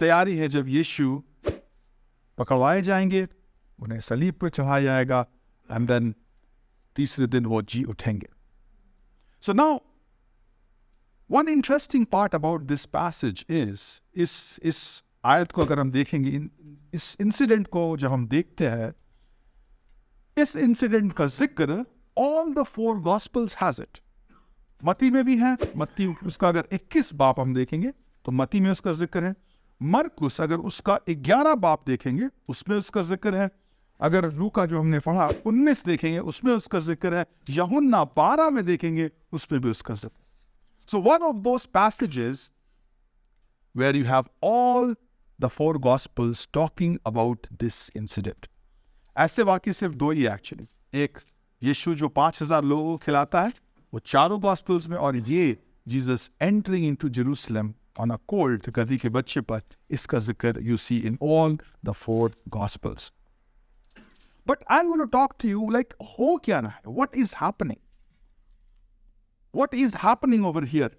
तैयारी है जब यीशु पकड़वाए जाएंगे, उन्हें सलीब पर चढ़ाया जाएगा, एंड देन तीसरे दिन वो जी उठेंगे. So now, one interesting part about this passage is इस आयत को अगर हम देखेंगे, इस इंसिडेंट को जब हम देखते हैं, इस इंसिडेंट का जिक्र all the 4 Gospels has it. मत्ती में भी है, मत्ती उसका अगर 21 बाप हम देखेंगे तो मत्ती में उसका जिक्र है. मरकुस अगर उसका 11 बाप देखेंगे उसमें उसका जिक्र है. अगर लूका जो हमने पढ़ा 19 देखेंगे उसमें उसका जिक्र है. यूहन्ना 12 में देखेंगे उसमें भी उसका जिक्र. So one of those passages where you have all the 4 Gospels talking about this incident. ऐसे वाक्य सिर्फ 2 ही एक्चुअली. एक यीशु जो 5000 लोगों को खिलाता है वो चारों Gospels में, और ये Jesus entering into Jerusalem on a Colt, गधी के बच्चे पर, इसका जिक्र you see in all the 4 Gospels. But I'm going to talk to you like हो क्या ना है, what is happening? What is happening over here?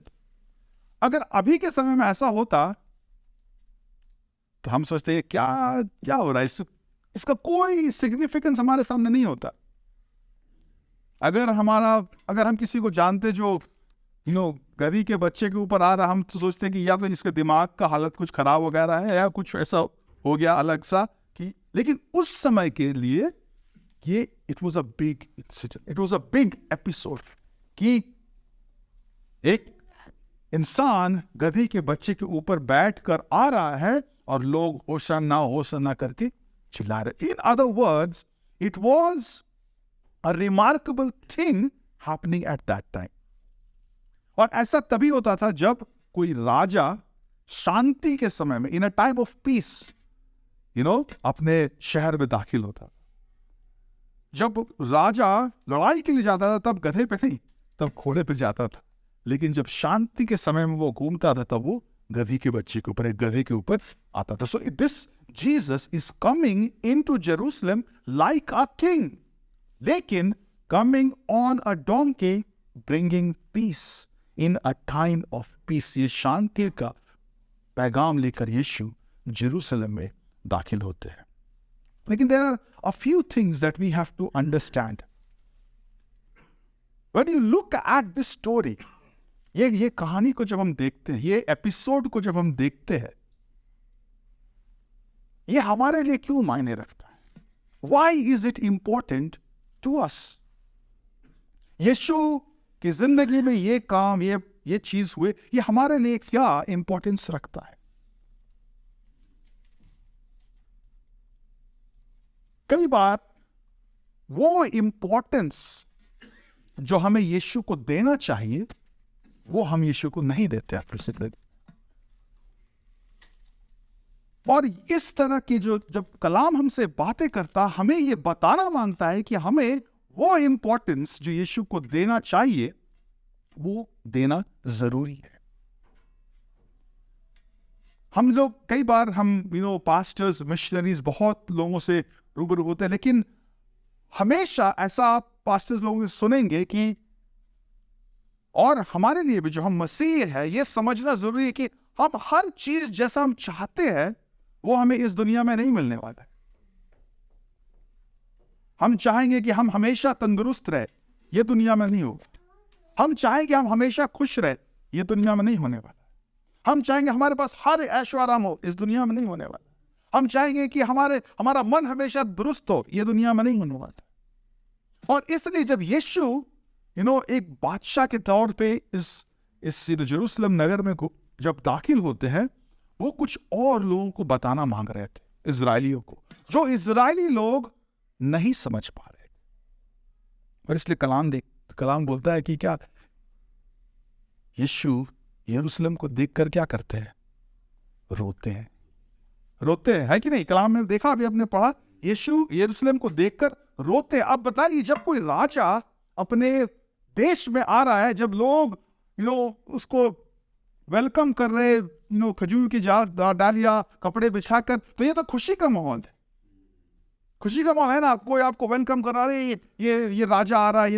अगर अभी के समय में ऐसा होता तो हम सोचते हैं क्या क्या हो रहा है, इसका कोई सिग्निफिकेंस हमारे सामने नहीं होता. अगर हम किसी को जानते जो गधी के बच्चे के ऊपर आ रहा, हम तो सोचते हैं कि या तो इसके दिमाग का हालत कुछ खराब वगैरह है या कुछ ऐसा हो गया अलग सा कि. लेकिन उस समय के लिए ये it was a big incident, it was a big episode कि एक इंसान गधी के बच्चे के ऊपर बैठकर आ रहा है और लोग होशाना करके चिल्ला रहे. In other words, it was a remarkable thing happening at that time. और ऐसा तभी होता था जब कोई राजा शांति के समय में, इन अ टाइम ऑफ पीस, अपने शहर में दाखिल होता. जब राजा लड़ाई के लिए जाता था तब गधे पे नहीं, तब घोड़े पे जाता था. लेकिन जब शांति के समय में वो घूमता था तब वो गधी के बच्चे के ऊपर, एक गधे के ऊपर आता था. So this Jesus is coming into Jerusalem like a king, लेकिन coming on a donkey, bringing peace in a time of peace. ये शांति का पैगाम लेकर यीशु जेरूशलेम में दाखिल होते हैं. लेकिन there are a few things that we have to understand. When you look at this story, ये कहानी को जब हम देखते हैं, ये एपिसोड को जब हम देखते हैं, ये हमारे लिए क्यों मायने रखता है? Why is it important to us? यीशु की जिंदगी में ये काम, ये चीज हुए, ये हमारे लिए क्या इंपॉर्टेंस रखता है? कई बार वो इंपॉर्टेंस जो हमें यीशु को देना चाहिए वो हम यीशु को नहीं देते हैं. और इस तरह की जब कलाम हमसे बातें करता, हमें ये बताना मांगता है कि हमें वो इंपॉर्टेंस जो यीशु को देना चाहिए वो देना जरूरी है. हम लोग कई बार पास्टर्स, मिशनरीज बहुत लोगों से रूबरू होते हैं, लेकिन हमेशा ऐसा आप पास्टर्स लोगों से सुनेंगे कि, और हमारे लिए भी जो हम मसीह है, ये समझना जरूरी है कि हम हर चीज जैसा हम चाहते हैं वो हमें इस दुनिया में नहीं मिलने वाला है. हम चाहेंगे कि हम हमेशा तंदुरुस्त रहे, ये दुनिया में नहीं होगा. हम चाहेंगे हम हमेशा खुश रहे, ये दुनिया में नहीं होने वाला. हम चाहेंगे हमारे पास हर ऐशो आराम हो, इस दुनिया में नहीं होने वाला. हम चाहेंगे कि हमारा मन हमेशा दुरुस्त हो, ये दुनिया में नहीं होने वाला. और इसलिए जब यीशु एक बादशाह के तौर पे इस जेरूशलेम नगर में जब दाखिल होते हैं, वो कुछ और लोगों को बताना मांग रहे थे, इजरायलियों को, जो इजरायली लोग नहीं समझ पा रहे. और इसलिए कलाम बोलता है कि क्या यीशु यरूशलेम को देखकर क्या करते हैं? रोते हैं है कि नहीं? कलाम में देखा, अभी आपने पढ़ा, यीशु यरूशलेम को देखकर रोते. अब बताइए, जब कोई राजा अपने देश में आ रहा है, जब लोग उसको वेलकम कर रहे, खजूर की डालियां, कपड़े बिछाकर, तो ये तो खुशी का माहौल है. खुशी का माहौल है ना. कोई आपको वेलकम करा रहे, ये राजा आ रहा है,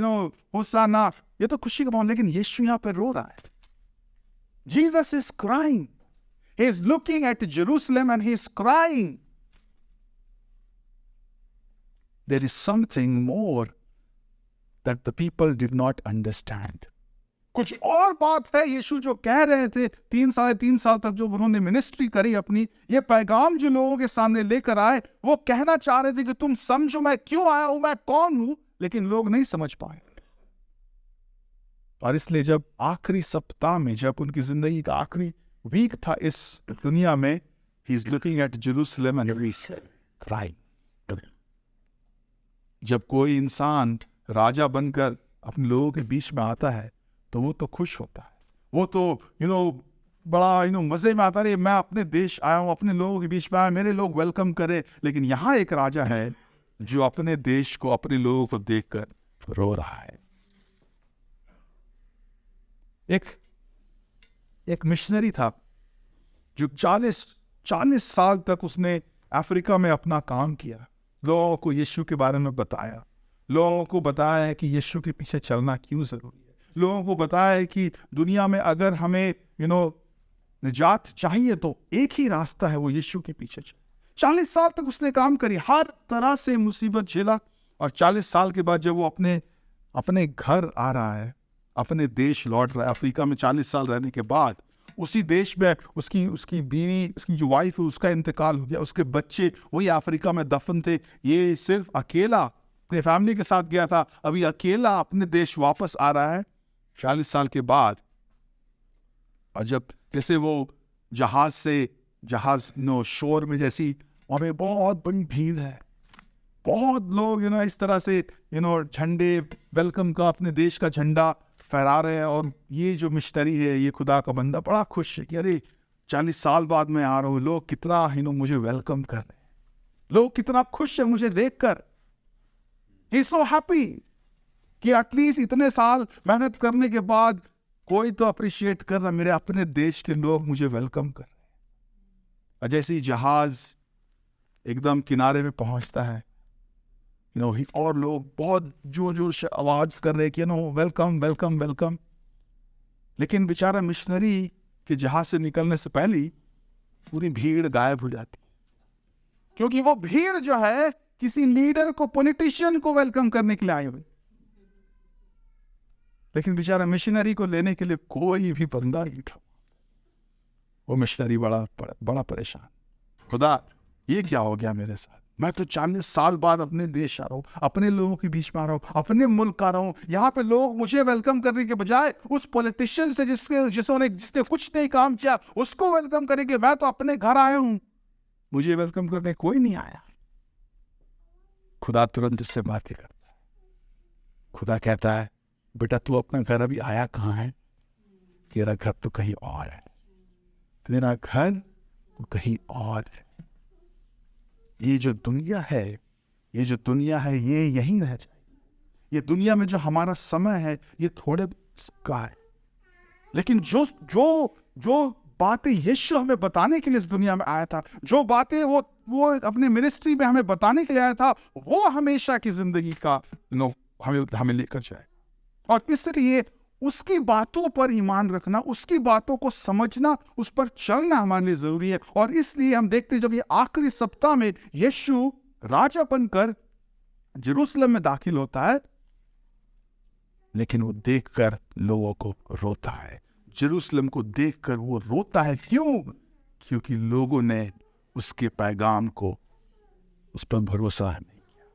होसाना, ये तो खुशी का माहौल. लेकिन यीशु यहाँ पे रो रहा है. Jesus is crying. He is looking at Jerusalem and he is crying. There is something more that the people did not understand. कुछ और बात है यीशु जो कह रहे थे 3 साल तक जो उन्होंने मिनिस्ट्री करी अपनी, ये पैगाम जो लोगों के सामने लेकर आए, वो कहना चाह रहे थे कि तुम समझो मैं क्यों आया हूं, मैं कौन हूं, लेकिन लोग नहीं समझ पाए। और इसलिए जब आखिरी सप्ताह में, जब उनकी जिंदगी का आखिरी वीक था इस दुनिया में, he is looking at Jerusalem and he is crying. जब कोई इंसान राजा बनकर अपने लोगों के बीच में आता है तो वो तो खुश होता है, वो तो बड़ा मजे में आता है, मैं अपने देश आया हूं, अपने लोगों के बीच में आया, मेरे लोग वेलकम करे। लेकिन यहाँ एक राजा है जो अपने देश को, अपने लोगों को देखकर रो रहा है। एक मिशनरी था जो 40 साल तक उसने अफ्रीका में अपना काम किया, लोगों को यीशु के बारे में बताया, लोगों को बताया है कि यीशु के पीछे चलना क्यों जरूरी है, लोगों को बताया है कि दुनिया में अगर हमें निजात चाहिए तो एक ही रास्ता है, वो यीशु के पीछे चल। 40 साल तक उसने काम करी, हर तरह से मुसीबत झेला, और 40 साल के बाद जब वो अपने घर आ रहा है, अपने देश लौट रहा है, अफ्रीका में 40 साल रहने के बाद, उसी देश में उसकी बीवी, उसकी जो वाइफ है, उसका इंतकाल हो गया, उसके बच्चे वही अफ्रीका में दफन थे, ये सिर्फ अकेला अपने फैमिली के साथ गया था, अभी अकेला अपने देश वापस आ रहा है 40 साल के बाद। और जब जैसे वो जहाज शोर में, जैसी वहाँ पे बहुत बड़ी भीड़ है, बहुत लोग इस तरह से झंडे, वेलकम का, अपने देश का झंडा फहरा रहे हैं। और ये जो मिशनरी है, ये खुदा का बंदा बड़ा खुश है कि अरे 40 साल बाद मैं आ रहा हूँ, लोग कितना मुझे वेलकम कर रहे हैं, लोग कितना खुश है मुझे देखकर। ही इज सो हैप्पी कि एटलीस्ट इतने साल मेहनत करने के बाद कोई तो अप्रिशिएट कर रहा, मेरे अपने देश के लोग मुझे वेलकम कर रहे हैं। और जैसे ही जहाज एकदम किनारे में पहुंचता है, और लोग बहुत जोर से आवाज कर रहे हैं कि वेलकम वेलकम वेलकम। लेकिन बेचारा मिशनरी के जहाज से निकलने से पहले पूरी भीड़ गायब हो जाती है, क्योंकि वो भीड़ जो है किसी लीडर को, पॉलिटिशियन को वेलकम करने के लिए आई हुई, लेकिन बेचारा मिशनरी को लेने के लिए कोई भी बंदा नहीं था। वो मिशनरी बड़ा परेशान, खुदा ये क्या हो गया मेरे साथ, मैं तो 40 साल बाद अपने देश आ रहा हूँ, अपने लोगों के बीच में आ रहा हूँ, अपने मुल्क आ रहा हूँ, यहाँ पे लोग मुझे वेलकम करने के बजाय उस पॉलिटिशियन से जिसने कुछ नहीं काम किया उसको वेलकम करेंगे। मैं तो अपने घर आया हूँ, मुझे वेलकम करने कोई नहीं आया। खुदा तुरंत इससे बातें करता है, खुदा कहता है बेटा तू अपना घर अभी आया कहाँ है, तेरा घर तो कहीं और है, तेरा घर तो कहीं और है। ये जो दुनिया है, ये यहीं रह जाए। ये दुनिया में जो हमारा समय है ये थोड़े का है, लेकिन जो बातें यीशु हमें बताने के लिए इस दुनिया में आया था, जो बातें वो अपने मिनिस्ट्री में हमें बताने के लिए आया था, वो हमेशा की जिंदगी का हमें लेकर जाए। और इसलिए उसकी बातों पर ईमान रखना, उसकी बातों को समझना, उस पर चलना हमारे लिए जरूरी है। और इसलिए हम देखते हैं जब ये आखिरी सप्ताह में यीशु राजा बनकर जेरूशलेम में दाखिल होता है, लेकिन वो देखकर लोगों को रोता है। जेरूशलेम को देखकर वो रोता है। क्यों? क्योंकि लोगों ने उसके पैगाम को, उस पर भरोसा नहीं किया,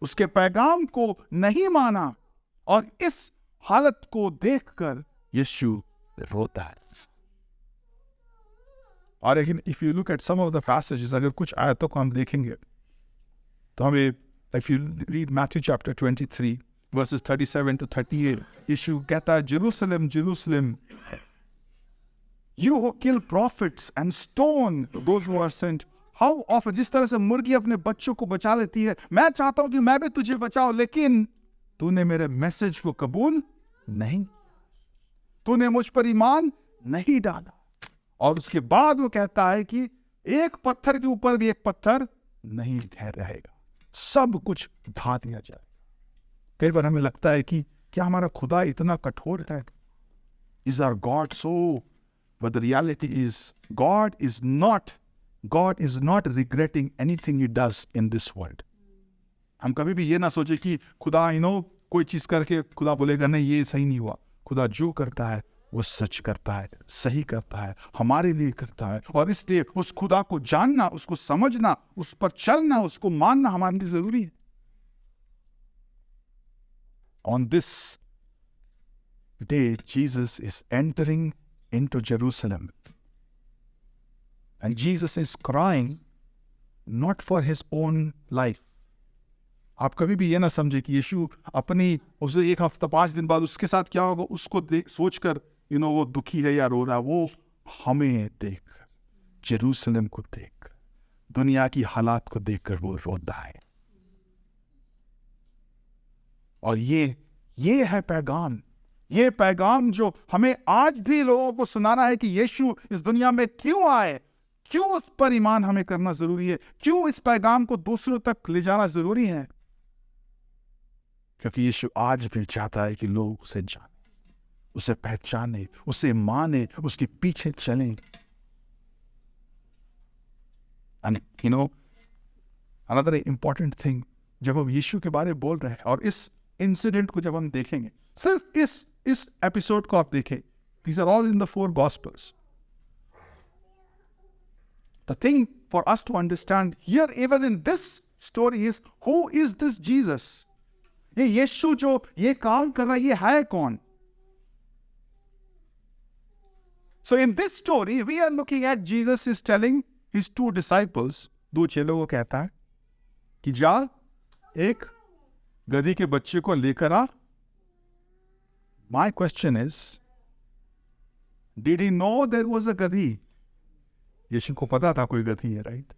उसके पैगाम को नहीं माना, और इस हालत को देखकर यीशु रोता है। और लेकिन if you look at some of the passages, अगर कुछ आयतों को हम देखेंगे तो हमें, if you read Matthew chapter 23 verses 37 to 38, Yeshu कहता है, Jerusalem Jerusalem, you who kill prophets and stone those who are sent, how often, जिस तरह से मुर्गी अपने बच्चों को बचा लेती है, मैं चाहता हूं कि मैं भी तुझे बचाऊं, लेकिन तूने मेरे मैसेज को कबूल नहीं, तूने मुझ पर ईमान नहीं डाला। और उसके बाद वो कहता है कि एक पत्थर के ऊपर भी एक पत्थर नहीं ठहर रहेगा, सब कुछ ढा दिया जाएगा। कई बार हमें लगता है कि क्या हमारा खुदा इतना कठोर है? Is our God so But the reality is, God is not regretting anything He does in this world. हम कभी भी ये ना सोचे कि खुदा कोई चीज करके खुदा बोलेगा नहीं ये सही नहीं हुआ. खुदा जो करता है वो सच करता है, सही करता है, हमारे लिए करता है. और इसलिए उस खुदा को जानना, उसको समझना, उस पर चलना, उसको मानना हमारे लिए जरूरी है. On this day, Jesus is entering into Jerusalem. And Jesus is crying not for his own life. आप कभी भी ये ना समझे कि यीशु अपनी उसे एक हफ्ता 5 दिन बाद उसके साथ क्या होगा उसको सोचकर वो दुखी है या रो रहा है. वो हमें देख, जेरूसलम को देख, दुनिया की हालात को देखकर वो रोता है. और ये है पैगाम, ये पैगाम जो हमें आज भी लोगों को सुनाना है कि यीशु इस दुनिया में क्यों आए, क्यों उस पर ईमान हमें करना जरूरी है, क्यों इस पैगाम को दूसरों तक ले जाना जरूरी है. क्योंकि यीशु आज भी चाहता है कि लोग उसे जाने, उसे पहचाने, उसे माने, उसके पीछे चलें. And another important thing, जब हम यीशु के बारे में बोल रहे हैं और इस इंसिडेंट को जब हम देखेंगे, सिर्फ इस एपिसोड को आप देखें, these are all in the 4 Gospels. The thing for us to understand here, even in this story, is who is this Jesus? ये यीशु जो ये काम कर रहा है, ये है कौन? So in this story, we are looking at Jesus is telling his 2 disciples, 2 चेलों को कहता है कि जा एक गधी के बच्चे को लेकर आ. My question is, did he know there was a गधी? यीशु को पता था कोई गधी है, राइट?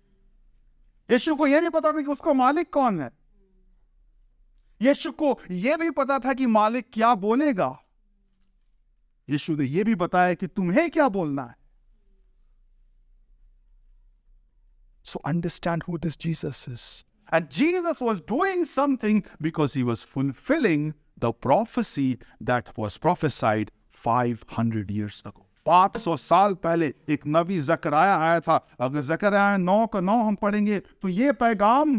यीशु को यह भी पता था कि उसको मालिक कौन है. यीशु को यह भी पता था कि मालिक क्या बोलेगा. यीशु ने यह भी बताया कि तुम्हें क्या बोलना है. So understand who this Jesus is. And Jesus was doing something because he was fulfilling the prophecy that was prophesied 500 years ago. 500 साल पहले एक नबी जकरिया आया था. अगर जकरिया 9:9 हम पढ़ेंगे तो ये पैगाम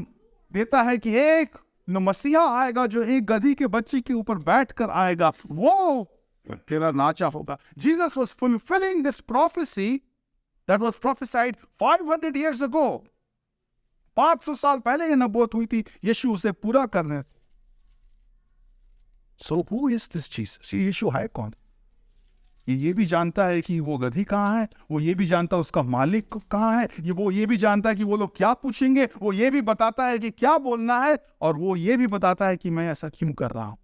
देता है कि एक मसीहा आएगा जो एक गधी के बच्चे के ऊपर बैठकर आएगा, वो तेरा नाचा होगा. Jesus was fulfilling this prophecy that was prophesied 500 years ago. 500 साल पहले ये नबूवत हुई थी, यीशु उसे पूरा कर रहे थे. So who is this Jesus? ये यीशु है कौन? ये भी जानता है कि वो गधी कहाँ है, वो ये भी जानता है उसका मालिक कहाँ है, वो ये भी जानता है कि वो लोग क्या पूछेंगे, वो ये भी बताता है कि क्या बोलना है, और वो ये भी बताता है कि मैं ऐसा क्यों कर रहा हूं.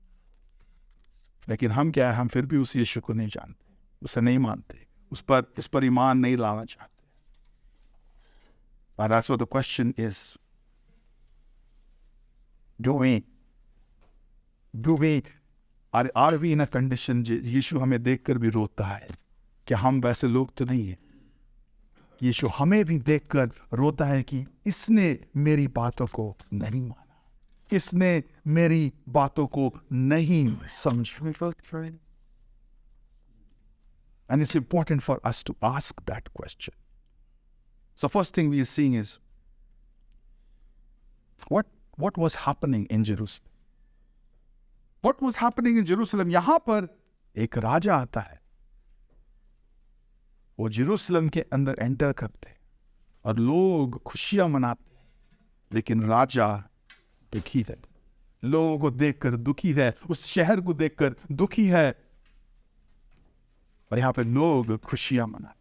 लेकिन हम क्या है, हम फिर भी उस यीशु को नहीं जानते, उसे नहीं मानते, उस पर ईमान नहीं लाना चाहते. But that's what the question is. Do we are we in a condition, यीशु हमें देखकर भी रोता है कि हम वैसे लोग तो नहीं हैं. यीशु हमें भी देखकर रोता है कि इसने मेरी बातों को नहीं माना, इसने मेरी बातों को नहीं समझा. And it's important for us to ask that question. So first thing we are seeing is what was happening in Jerusalem? What was happening in Jerusalem? यहाँ पर एक राजा आता है, वो जेरूसलम के अंदर एंटर करते हैं और लोग खुशियां मनाते हैं, लेकिन राजा दुखी है, लोगों को देखकर दुखी है, उस शहर को देखकर दुखी है. और यहाँ पे लोग खुशियां मनाते हैं.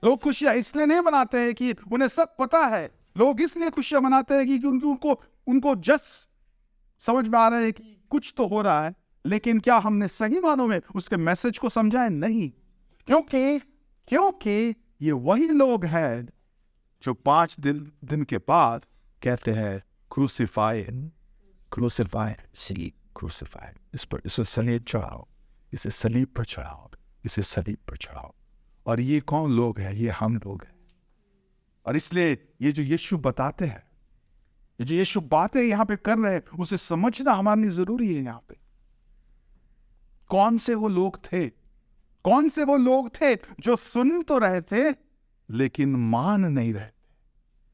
लोग खुशियां इसलिए नहीं मनाते हैं कि उन्हें सब पता है, लोग इसलिए खुशियां मनाते हैं कि उनको जस्ट समझ में आ रहा है कि कुछ तो हो रहा है, लेकिन क्या हमने सही मानों में उसके मैसेज को समझा है? नहीं. क्योंकि ये वही लोग हैं जो 5 दिन के बाद कहते हैं क्रूसिफाई, इसे सलीब चढ़ाओ, इसे सलीब पर चढ़ाओ, इसे सलीब पर चढ़ाओ. और ये कौन लोग हैं? ये हम लोग हैं. और इसलिए ये जो यीशु बताते हैं, ये जो यीशु बातें यहाँ पे कर रहे हैं, उसे समझना हमारे लिए जरूरी है. यहाँ पे कौन से वो लोग थे कौन से वो लोग थे जो सुन तो रहे थे लेकिन मान नहीं रहे थे,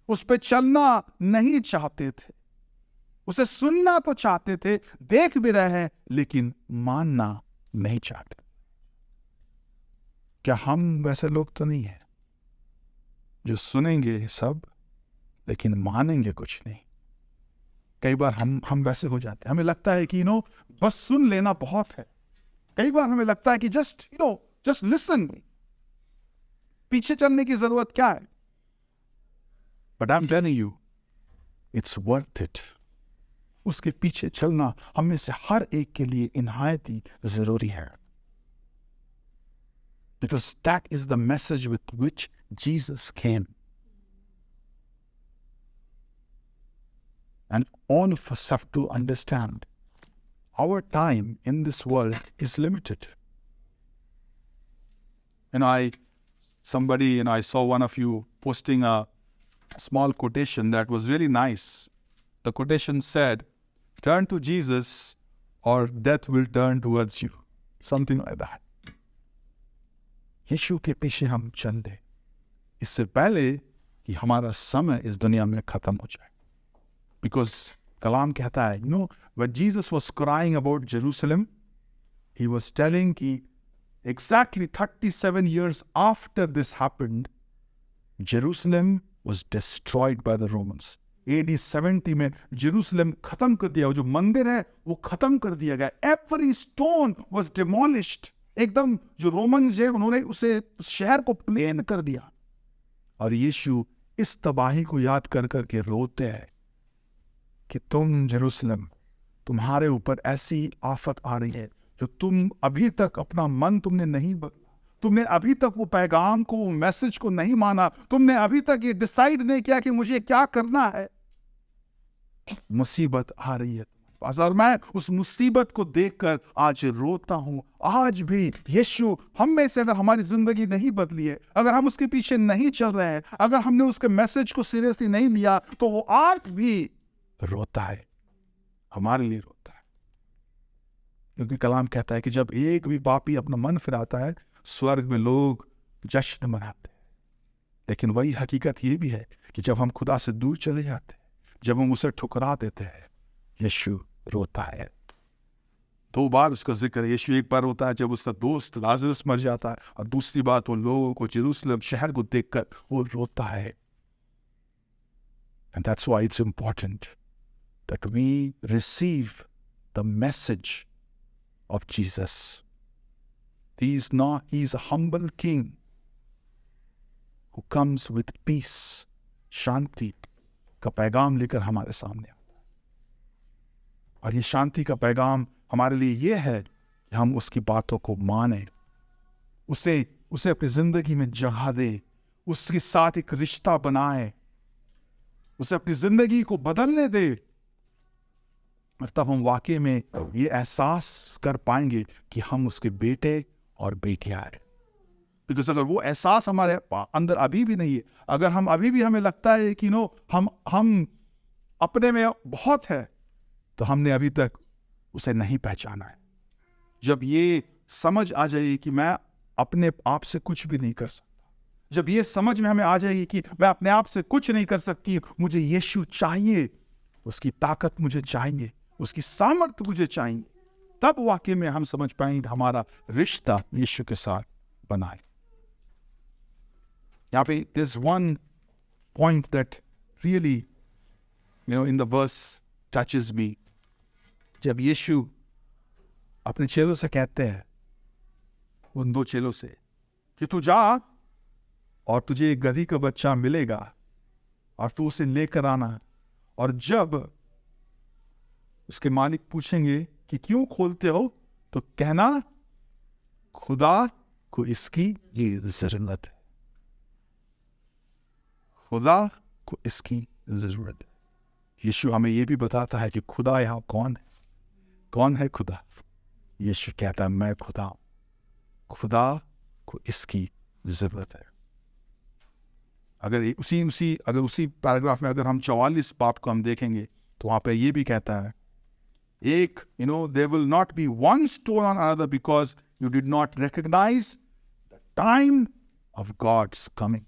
उस पे चलना नहीं चाहते थे, उसे सुनना तो चाहते थे, देख भी रहे हैं लेकिन मानना नहीं चाहते। क्या हम वैसे लोग तो नहीं है जो सुनेंगे सब लेकिन मानेंगे कुछ नहीं? कई बार हम वैसे हो जाते हैं, हमें लगता है कि बस सुन लेना बहुत है। कई बार हमें लगता है कि जस्ट लिसन, पीछे चलने की जरूरत क्या है? But I am telling you it's worth it. उसके पीछे चलना हम में से हर एक के लिए इनहायत ही जरूरी है, because that is the message with which Jesus came. And all of us have to understand our time in this world is limited. And I saw one of you posting a small quotation that was really nice. The quotation said, "Turn to Jesus or death will turn towards you." Something like that. यीशु के पीछे हम चल दे इससे पहले कि हमारा समय इस दुनिया में खत्म हो जाए। Because कलाम कहता है, when Jesus was crying about Jerusalem, he was telling कि exactly 37 years after this happened, Jerusalem was destroyed by the Romans. AD 70 में Jerusalem खत्म कर दिया, जो मंदिर है वो खत्म कर दिया गया। Every stone was demolished. एकदम जो रोमन्स है उन्होंने उसे शहर को प्लेन कर दिया। और यीशु इस तबाही को याद कर करके रोते हैं कि तुम जेरूसलम, तुम्हारे ऊपर ऐसी आफत आ रही है जो तुम अभी तक अपना मन तुमने नहीं बदला, तुमने अभी तक वो पैगाम को, वो मैसेज को नहीं माना, तुमने अभी तक ये डिसाइड नहीं किया कि मुझे क्या करना है। मुसीबत आ रही है पास, और मैं उस मुसीबत को देखकर आज रोता हूं। आज भी यीशु हम में से अगर हमारी जिंदगी नहीं बदली है, अगर हम उसके पीछे नहीं चल रहे हैं, अगर हमने उसके मैसेज को सीरियसली नहीं लिया, तो वो आज भी रोता है, हमारे लिए रोता है। क्योंकि कलाम कहता है कि जब एक भी पापी अपना मन फिराता है, स्वर्ग में लोग जश्न मनाते हैं। लेकिन वही हकीकत ये भी है कि जब हम खुदा से दूर चले जाते हैं, जब हम उसे ठुकरा देते हैं, यीशु रोता है। 2 बार उसका जिक्र है। यीशु एक बार रोता है जब उसका दोस्त लाजरस मर जाता है, और दूसरी बात वो लोगों को, जेरूसलम शहर को देखकर वो रोता है। And that's why it's important that we receive the message of Jesus. He's a humble king who comes with peace, शांति का पैगाम लेकर हमारे सामने आता है। और ये शांति का पैगाम हमारे लिए ये है कि हम उसकी बातों को माने, उसे अपनी जिंदगी में जगह दे, उसके साथ एक रिश्ता बनाए, उसे अपनी जिंदगी को बदलने दे। और तब हम वाकई में ये एहसास कर पाएंगे कि हम उसके बेटे और बेटियां हैं। बिकॉज अगर वो एहसास हमारे अंदर अभी भी नहीं है, अगर हम अभी भी हमें लगता है कि हम अपने में बहुत है, तो हमने अभी तक उसे नहीं पहचाना है। जब ये समझ आ जाएगी कि मैं अपने आप से कुछ भी नहीं कर सकता, जब ये समझ में हमें आ जाएगी कि मैं अपने आप से कुछ नहीं कर सकती, मुझे यीशु चाहिए, उसकी ताकत मुझे चाहिए, उसकी सामर्थ्य मुझे चाहिए, तब वाकई में हम समझ पाएंगे हमारा रिश्ता यीशु के साथ बनाए। यहाँ पे there's one point that really in the verse touches me. जब यीशु अपने चेलों से कहते हैं, उन 2 चेलों से, कि तू जा और तुझे एक गधी का बच्चा मिलेगा और तू उसे लेकर आना, और जब उसके मालिक पूछेंगे कि क्यों खोलते हो, तो कहना खुदा को इसकी जरूरत है। खुदा को इसकी जरूरत है। यीशु हमें यह भी बताता है कि खुदा यहाँ कौन है खुदा? यीशु कहता है मैं खुदा हूं, खुदा को इसकी जरूरत है। अगर उसी पैराग्राफ में अगर हम 44 बाब को हम देखेंगे, तो वहां पे ये भी कहता है, एक there will not be one stone on another because you did not recognize time of God's coming.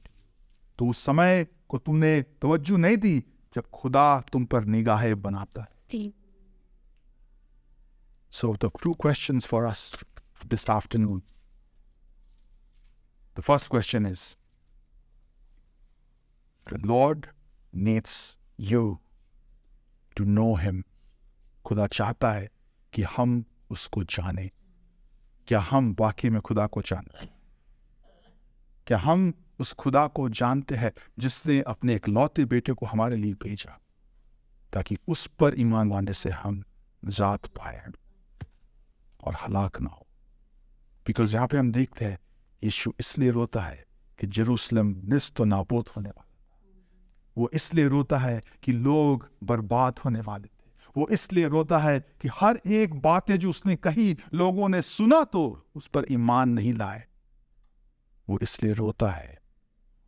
तो उस समय को तुमने तवज्जो नहीं दी जब खुदा तुम पर निगाहें बनाता है. So the two questions for us this afternoon. The first question is, the Lord needs you to know Him. खुदा चाहता है कि हम उसको जाने. क्या हम वाकई में खुदा को जानते हैं? क्या हम उस खुदा को जानते हैं जिसने अपने इकलौते बेटे को हमारे लिए भेजा ताकि उस पर ईमान लाने से हम निजात पाए और हलाक ना हो? बिकॉज यहाँ पे हम देखते हैं यीशु इसलिए रोता है कि जेरूसलम निस्त नाबूद होने वाला. वो इसलिए रोता है कि लोग बर्बाद होने वाले थे. वो इसलिए रोता है कि हर एक बातें जो उसने कही लोगों ने सुना तो उस पर ईमान नहीं लाए. वो इसलिए रोता है.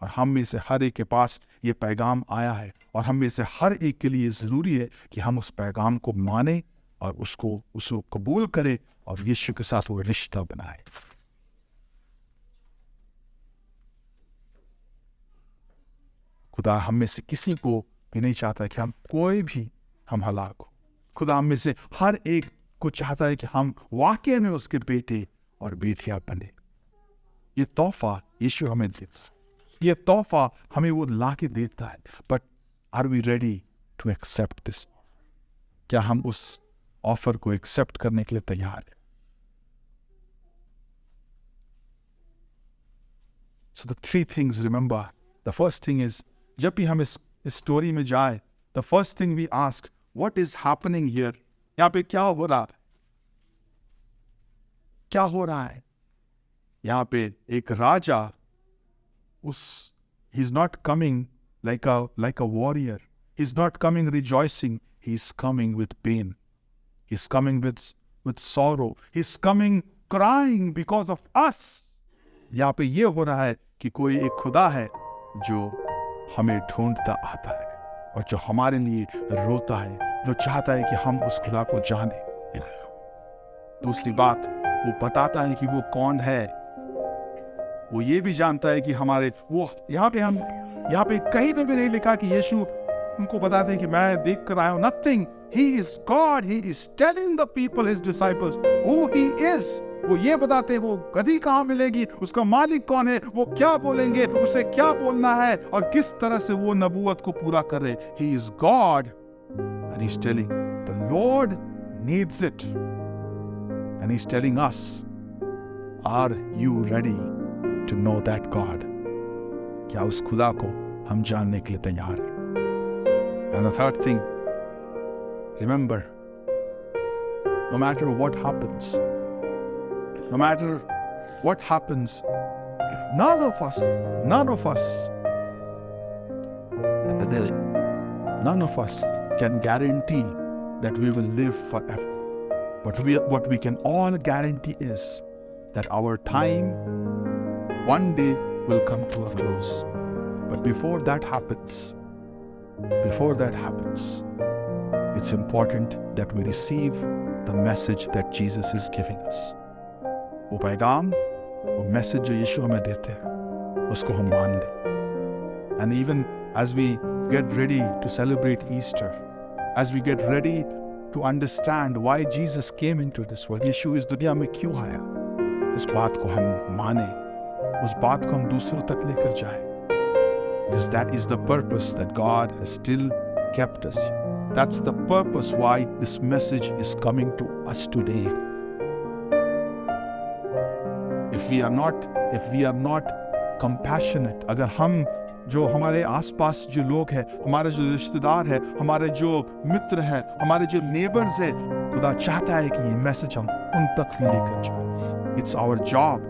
और हम में से हर एक के पास ये पैगाम आया है और हम में से हर एक के लिए ज़रूरी है कि हम उस पैगाम को माने और उसको कबूल करें और यीशु के साथ वो रिश्ता बनाए. खुदा हम में से किसी को भी नहीं चाहता कि हम हलाक हो. खुदा हम में से हर एक को चाहता है कि हम वाकई में उसके बेटे और बेटियां बने. ये तोहफा यीशु हमें देता है. ये तोहफा हमें वो ला के देता है. But are we ready to accept this? क्या हम उस ऑफर को एक्सेप्ट करने के लिए तैयार हैं? So the three things, remember, the first thing is, जब भी हम इस स्टोरी में जाए, the first thing we ask, what is happening here? यहाँ पे क्या हो रहा है? क्या हो रहा है? यहाँ पे एक राजा, he's not coming like a warrior. He's not coming rejoicing. He's coming with pain. He's coming with sorrow. He's coming crying because of us. यहाँ पे ये हो रहा है कि कोई एक खुदा है जो हमें ढूंढता आता है और जो हमारे लिए रोता है, जो चाहता है कि हम उस खुदा को जाने. दूसरी बात, वो बताता है कि वो कौन है. वो ये भी जानता है कि हमारे वो यहाँ पे कहीं पे भी नहीं लिखा कि यीशु उनको बताते हैं कि मैं देख कर आया हूँ. Nothing. He is God. He is telling the people, his disciples, who he is. वो ये बताते हैं वो गधी कहाँ मिलेगी, उसका मालिक कौन है, वो क्या बोलेंगे, उसे क्या बोलना है और किस तरह से वो नबूवत को पूरा कर रहे. He is God and he's telling the Lord needs it and he's telling us, are you ready to know that God? क्या उस खुदा को हम जानने के लिए तैयार हैं? And the third thing, remember, no matter what happens, none of us can guarantee that we will live forever. But what we can all guarantee is that our time one day will come to a close. But before that happens, it's important that we receive the message that Jesus is giving us. वो पैगाम, वो message जो यीशु हमें देते हैं, उसको हम मान लें. And even as we get ready to celebrate Easter, as we get ready to understand why Jesus came into this world, यीशु इस दुनिया में क्यों आया, इस बात को हम माने, उस बात को हम दूसरों तक लेकर जाएं. Because that is the purpose that God has still kept us. That's the purpose why this message is coming to us today. If we are not compassionate, अगर हम जो हमारे आसपास जो लोग हैं, हमारे जो रिश्तेदार हैं, हमारे जो मित्र हैं, हमारे जो नेबर्स हैं, खुदा चाहता है कि ये मैसेज हम उन तक लेकर जाएं. It's our job,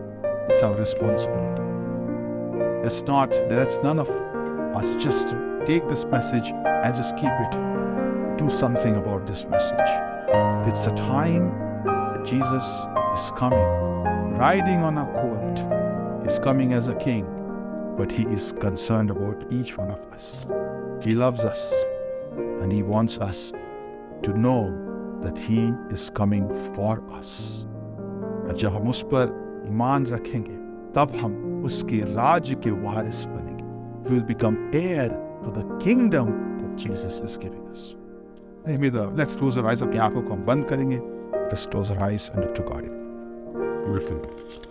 it's our responsibility. That's none of us just take this message and just keep it. Do something about this message. It's a time that Jesus is coming. Riding on a colt, is coming as a king, but he is concerned about each one of us. He loves us and he wants us to know that he is coming for us. और जब हम उस पर ईमान रखेंगे, तब हम उसके राज्य के वारिस बनेंगे. We will become heir to the kingdom that Jesus is giving us. Let's close our eyes. अपनी आंखों को हम बंद करेंगे. Let's close our eyes and look to God. Beautiful.